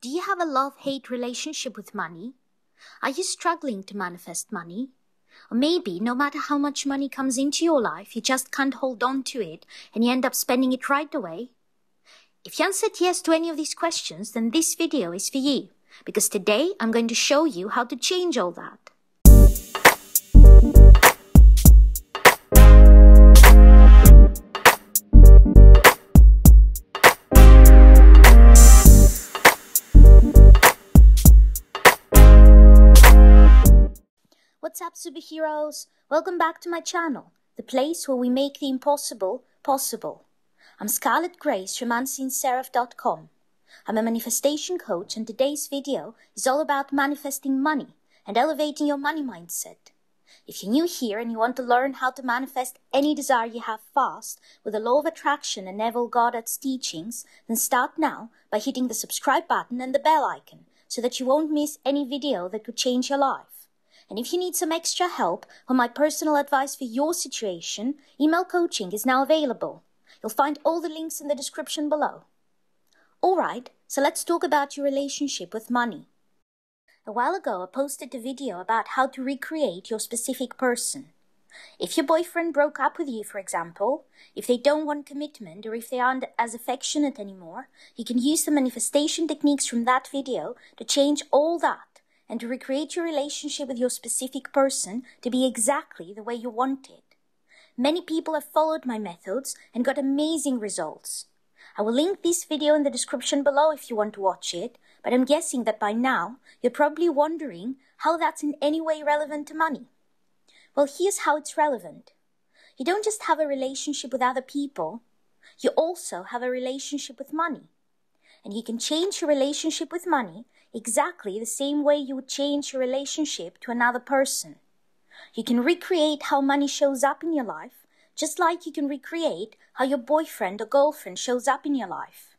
Do you have a love-hate relationship with money? Are you struggling to manifest money? Or maybe no matter how much money comes into your life, you just can't hold on to it and you end up spending it right away? If you answered yes to any of these questions, then this video is for you, because today I'm going to show you how to change all that. What's up, superheroes? Welcome back to my channel, the place where we make the impossible possible. I'm Scarlet Grace from UnseenSeraph.com. I'm a manifestation coach, and today's video is all about manifesting money and elevating your money mindset. If you're new here and you want to learn how to manifest any desire you have fast with the law of attraction and Neville Goddard's teachings, then start now by hitting the subscribe button and the bell icon so that you won't miss any video that could change your life. And if you need some extra help or my personal advice for your situation, email coaching is now available. You'll find all the links in the description below. Alright, so let's talk about your relationship with money. A while ago, I posted a video about how to recreate your specific person. If your boyfriend broke up with you, for example, if they don't want commitment or if they aren't as affectionate anymore, you can use the manifestation techniques from that video to change all that and to recreate your relationship with your specific person to be exactly the way you want it. Many people have followed my methods and got amazing results. I will link this video in the description below if you want to watch it, but I'm guessing that by now you're probably wondering how that's in any way relevant to money. Well, here's how it's relevant. You don't just have a relationship with other people, you also have a relationship with money. And you can change your relationship with money exactly the same way you would change your relationship to another person. You can recreate how money shows up in your life, just like you can recreate how your boyfriend or girlfriend shows up in your life.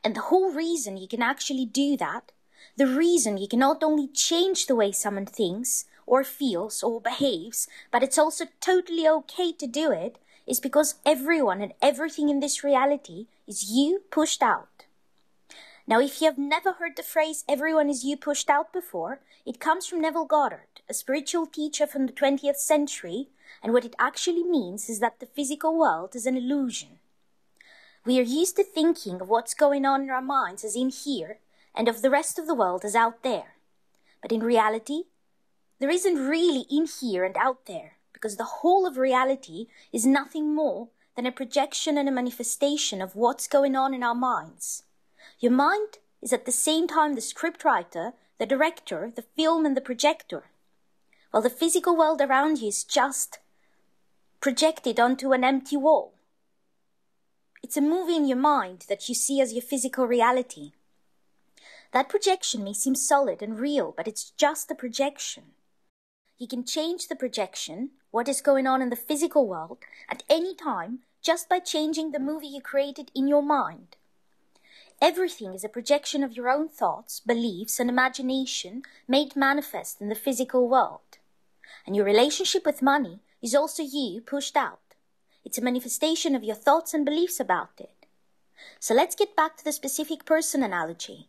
And the whole reason you can actually do that, the reason you can not only change the way someone thinks or feels or behaves, but it's also totally okay to do it, is because everyone and everything in this reality is you pushed out. Now, if you have never heard the phrase, everyone is you pushed out before, it comes from Neville Goddard, a spiritual teacher from the 20th century, and what it actually means is that the physical world is an illusion. We are used to thinking of what's going on in our minds as in here, and of the rest of the world as out there. But in reality, there isn't really in here and out there, because the whole of reality is nothing more than a projection and a manifestation of what's going on in our minds. Your mind is at the same time the scriptwriter, the director, the film and the projector, while the physical world around you is just projected onto an empty wall. It's a movie in your mind that you see as your physical reality. That projection may seem solid and real, but it's just a projection. You can change the projection, what is going on in the physical world, at any time just by changing the movie you created in your mind. Everything is a projection of your own thoughts, beliefs, and imagination made manifest in the physical world. And your relationship with money is also you pushed out. It's a manifestation of your thoughts and beliefs about it. So let's get back to the specific person analogy.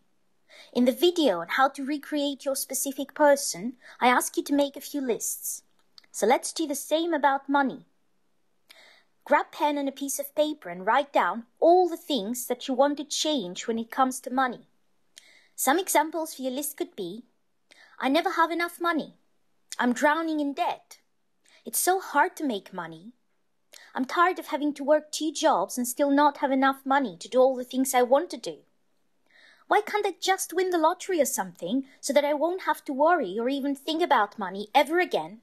In the video on how to recreate your specific person, I ask you to make a few lists. So let's do the same about money. Grab pen and a piece of paper and write down all the things that you want to change when it comes to money. Some examples for your list could be: I never have enough money. I'm drowning in debt. It's so hard to make money. I'm tired of having to work 2 jobs and still not have enough money to do all the things I want to do. Why can't I just win the lottery or something so that I won't have to worry or even think about money ever again?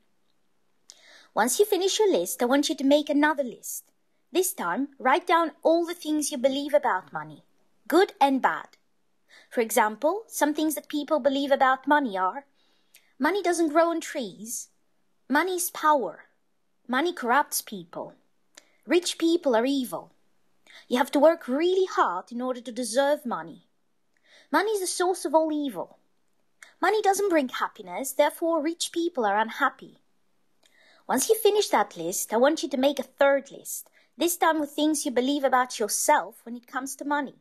Once you finish your list, I want you to make another list. This time, write down all the things you believe about money, good and bad. For example, some things that people believe about money are: money doesn't grow on trees, money is power, money corrupts people, rich people are evil, you have to work really hard in order to deserve money, money is the source of all evil, money doesn't bring happiness, therefore rich people are unhappy. Once you finish that list, I want you to make a third list, this time with things you believe about yourself when it comes to money.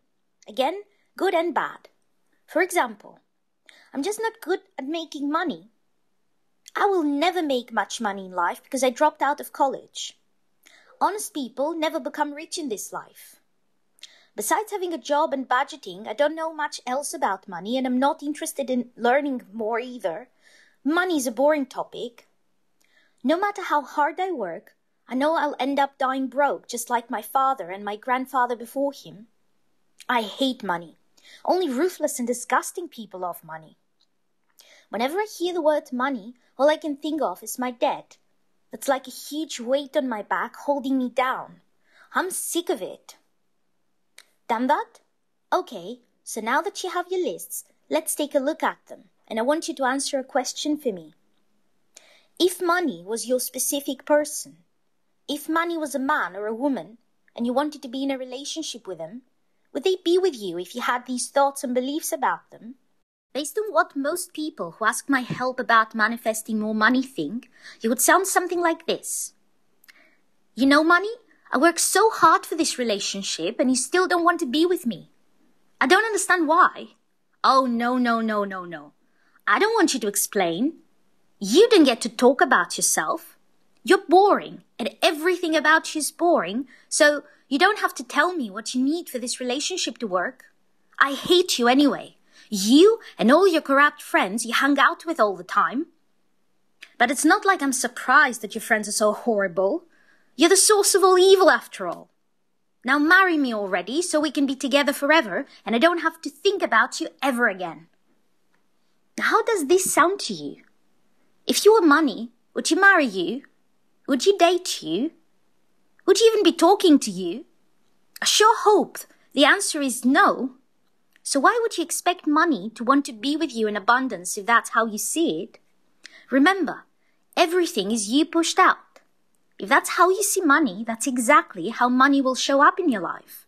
Again, good and bad. For example, I'm just not good at making money. I will never make much money in life because I dropped out of college. Honest people never become rich in this life. Besides having a job and budgeting, I don't know much else about money and I'm not interested in learning more either. Money is a boring topic. No matter how hard I work, I know I'll end up dying broke just like my father and my grandfather before him. I hate money. Only ruthless and disgusting people love money. Whenever I hear the word money, all I can think of is my debt. It's like a huge weight on my back holding me down. I'm sick of it. Done that? Okay, so now that you have your lists, let's take a look at them. And I want you to answer a question for me. If money was your specific person, if money was a man or a woman, and you wanted to be in a relationship with them, would they be with you if you had these thoughts and beliefs about them? Based on what most people who ask my help about manifesting more money think, it would sound something like this. You know, money, I worked so hard for this relationship and you still don't want to be with me. I don't understand why. Oh, no. I don't want you to explain. You don't get to talk about yourself. You're boring and everything about you is boring, so you don't have to tell me what you need for this relationship to work. I hate you anyway. You and all your corrupt friends you hang out with all the time. But it's not like I'm surprised that your friends are so horrible. You're the source of all evil after all. Now marry me already so we can be together forever and I don't have to think about you ever again. Now how does this sound to you? If you were money, would you marry you? Would you date you? Would you even be talking to you? I sure hope the answer is no. So why would you expect money to want to be with you in abundance if that's how you see it? Remember, everything is you pushed out. If that's how you see money, that's exactly how money will show up in your life.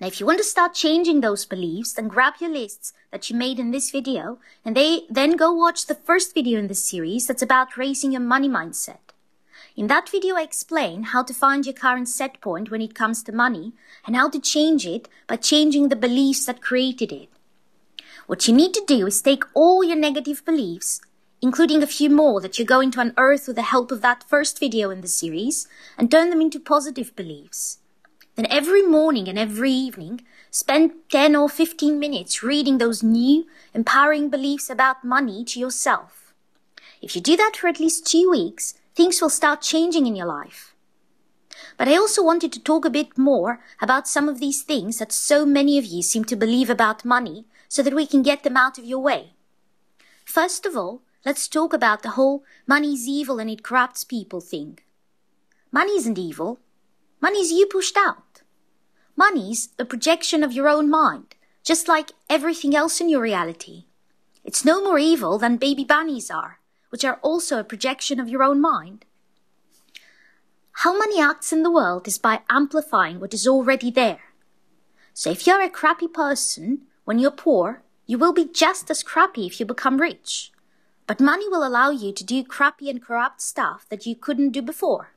Now, if you want to start changing those beliefs, then grab your lists that you made in this video and then go watch the first video in this series that's about raising your money mindset. In that video, I explain how to find your current set point when it comes to money and how to change it by changing the beliefs that created it. What you need to do is take all your negative beliefs, including a few more that you're going to unearth with the help of that first video in the series, and turn them into positive beliefs. Then every morning and every evening, spend 10 or 15 minutes reading those new, empowering beliefs about money to yourself. If you do that for at least 2 weeks, things will start changing in your life. But I also wanted to talk a bit more about some of these things that so many of you seem to believe about money so that we can get them out of your way. First of all, let's talk about the whole money's evil and it corrupts people thing. Money isn't evil. Money is you pushed out. Money's a projection of your own mind, just like everything else in your reality. It's no more evil than baby bunnies are, which are also a projection of your own mind. How money acts in the world is by amplifying what is already there. So if you're a crappy person, when you're poor, you will be just as crappy if you become rich. But money will allow you to do crappy and corrupt stuff that you couldn't do before.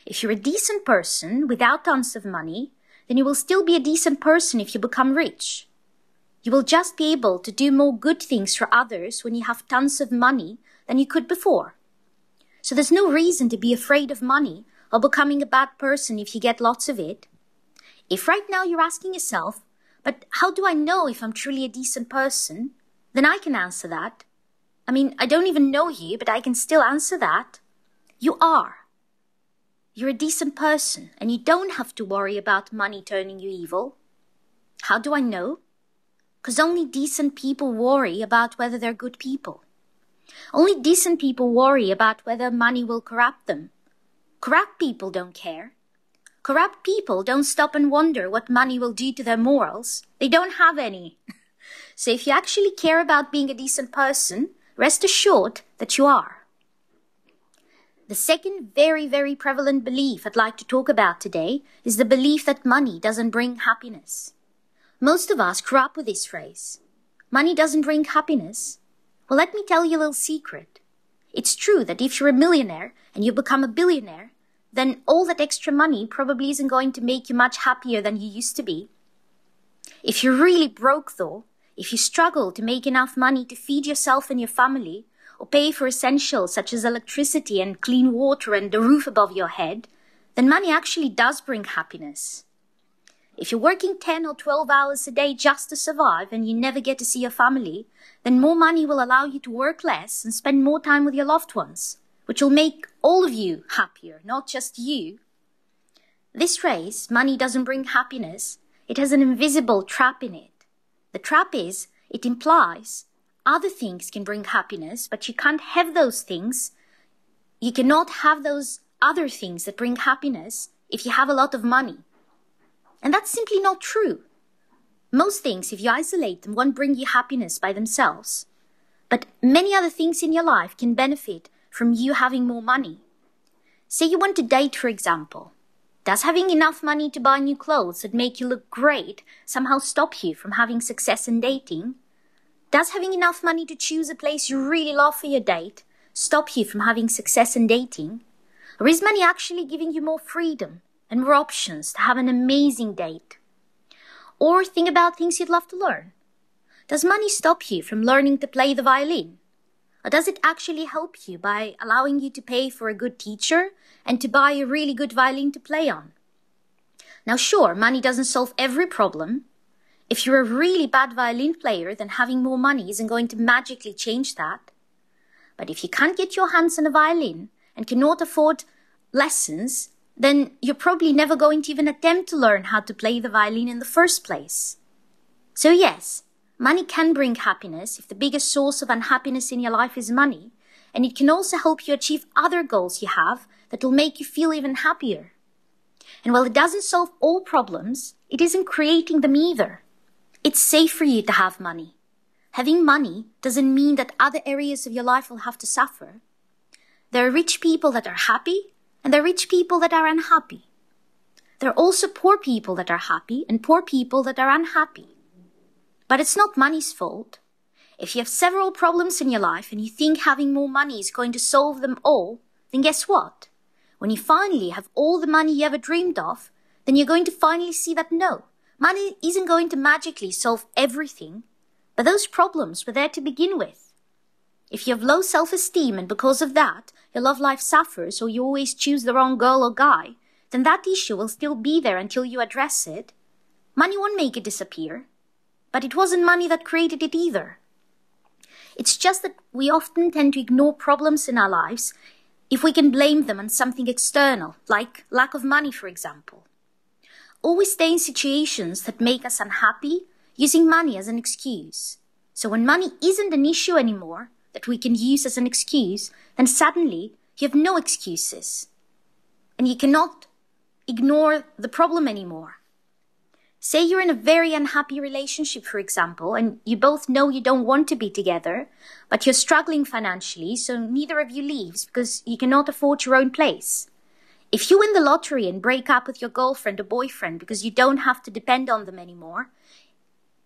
If you're a decent person without tons of money, then you will still be a decent person if you become rich. You will just be able to do more good things for others when you have tons of money than you could before. So there's no reason to be afraid of money or becoming a bad person if you get lots of it. If right now you're asking yourself, but how do I know if I'm truly a decent person? Then I can answer that. I mean, I don't even know you, but I can still answer that. You are. You're a decent person and you don't have to worry about money turning you evil. How do I know? Because only decent people worry about whether they're good people. Only decent people worry about whether money will corrupt them. Corrupt people don't care. Corrupt people don't stop and wonder what money will do to their morals. They don't have any. So if you actually care about being a decent person, rest assured that you are. The second very, very prevalent belief I'd like to talk about today is the belief that money doesn't bring happiness. Most of us grew up with this phrase. Money doesn't bring happiness. Well, let me tell you a little secret. It's true that if you're a millionaire and you become a billionaire, then all that extra money probably isn't going to make you much happier than you used to be. If you're really broke though, If you struggle to make enough money to feed yourself and your family, or pay for essentials such as electricity and clean water and the roof above your head, then money actually does bring happiness. If you're working 10 or 12 hours a day just to survive and you never get to see your family, then more money will allow you to work less and spend more time with your loved ones, which will make all of you happier, not just you. This race, money doesn't bring happiness. It has an invisible trap in it. The trap is, it implies other things can bring happiness, but you can't have those things. You cannot have those other things that bring happiness if you have a lot of money. And that's simply not true. Most things, if you isolate them, won't bring you happiness by themselves. But many other things in your life can benefit from you having more money. Say you want to date, for example. Does having enough money to buy new clothes that make you look great somehow stop you from having success in dating? Does having enough money to choose a place you really love for your date stop you from having success in dating? Or is money actually giving you more freedom and more options to have an amazing date? Or think about things you'd love to learn. Does money stop you from learning to play the violin? Or does it actually help you by allowing you to pay for a good teacher and to buy a really good violin to play on? Now sure, money doesn't solve every problem. If you're a really bad violin player, then having more money isn't going to magically change that. But if you can't get your hands on a violin and cannot afford lessons, then you're probably never going to even attempt to learn how to play the violin in the first place. So yes, money can bring happiness if the biggest source of unhappiness in your life is money, and it can also help you achieve other goals you have that will make you feel even happier. And while it doesn't solve all problems, it isn't creating them either. It's safe for you to have money. Having money doesn't mean that other areas of your life will have to suffer. There are rich people that are happy, and there are rich people that are unhappy. There are also poor people that are happy and poor people that are unhappy. But it's not money's fault. If you have several problems in your life and you think having more money is going to solve them all, then guess what? When you finally have all the money you ever dreamed of, then you're going to finally see that no, money isn't going to magically solve everything, but those problems were there to begin with. If you have low self-esteem and because of that, your love life suffers or you always choose the wrong girl or guy, then that issue will still be there until you address it. Money won't make it disappear. But it wasn't money that created it either. It's just that we often tend to ignore problems in our lives if we can blame them on something external, like lack of money, for example. Or we stay in situations that make us unhappy, using money as an excuse. So when money isn't an issue anymore that we can use as an excuse, then suddenly you have no excuses. And you cannot ignore the problem anymore. Say you're in a very unhappy relationship, for example, and you both know you don't want to be together, but you're struggling financially, so neither of you leaves because you cannot afford your own place. If you win the lottery and break up with your girlfriend or boyfriend because you don't have to depend on them anymore,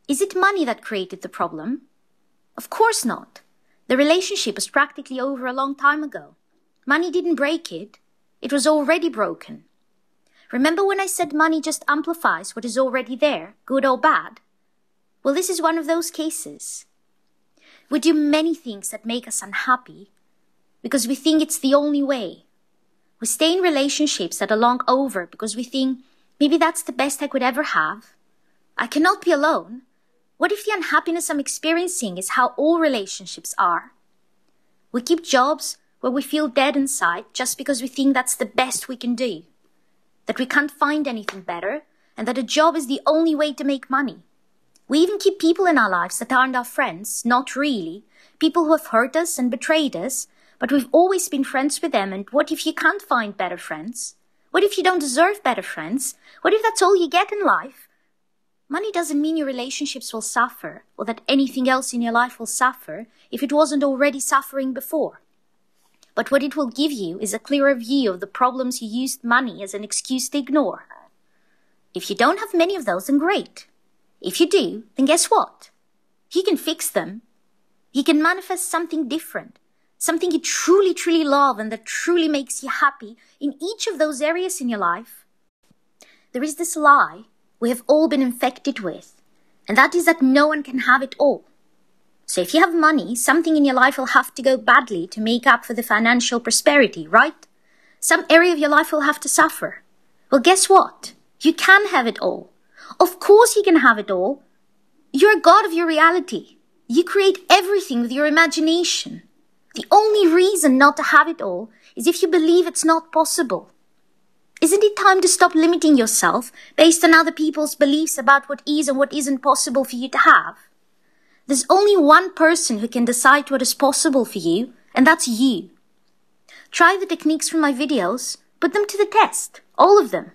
is it money that created the problem? Of course not. The relationship was practically over a long time ago. Money didn't break it. It was already broken. Remember when I said money just amplifies what is already there, good or bad? Well, this is one of those cases. We do many things that make us unhappy because we think it's the only way. We stay in relationships that are long over because we think, maybe that's the best I could ever have. I cannot be alone. What if the unhappiness I'm experiencing is how all relationships are? We keep jobs where we feel dead inside just because we think that's the best we can do. That we can't find anything better, and that a job is the only way to make money. We even keep people in our lives that aren't our friends, not really, people who have hurt us and betrayed us, but we've always been friends with them, and what if you can't find better friends? What if you don't deserve better friends? What if that's all you get in life? Money doesn't mean your relationships will suffer, or that anything else in your life will suffer, if it wasn't already suffering before. But what it will give you is a clearer view of the problems you used money as an excuse to ignore. If you don't have many of those, then great. If you do, then guess what? You can fix them. You can manifest something different, something you truly, truly love and that truly makes you happy in each of those areas in your life. There is this lie we have all been infected with, and that is that no one can have it all. So if you have money, something in your life will have to go badly to make up for the financial prosperity, right? Some area of your life will have to suffer. Well, guess what? You can have it all. Of course you can have it all. You're a god of your reality. You create everything with your imagination. The only reason not to have it all is if you believe it's not possible. Isn't it time to stop limiting yourself based on other people's beliefs about what is and what isn't possible for you to have? There's only one person who can decide what is possible for you, and that's you. Try the techniques from my videos, put them to the test, all of them.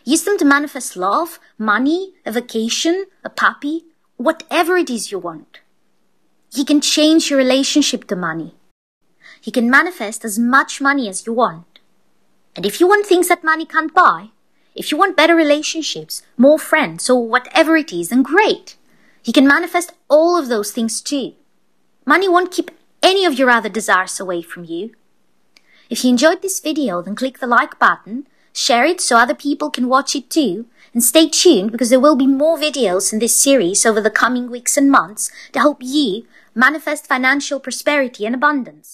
Use them to manifest love, money, a vacation, a puppy, whatever it is you want. You can change your relationship to money. You can manifest as much money as you want. And if you want things that money can't buy, if you want better relationships, more friends, or whatever it is, then great. You can manifest all of those things too. Money won't keep any of your other desires away from you. If you enjoyed this video, then click the like button, share it so other people can watch it too, and stay tuned because there will be more videos in this series over the coming weeks and months to help you manifest financial prosperity and abundance.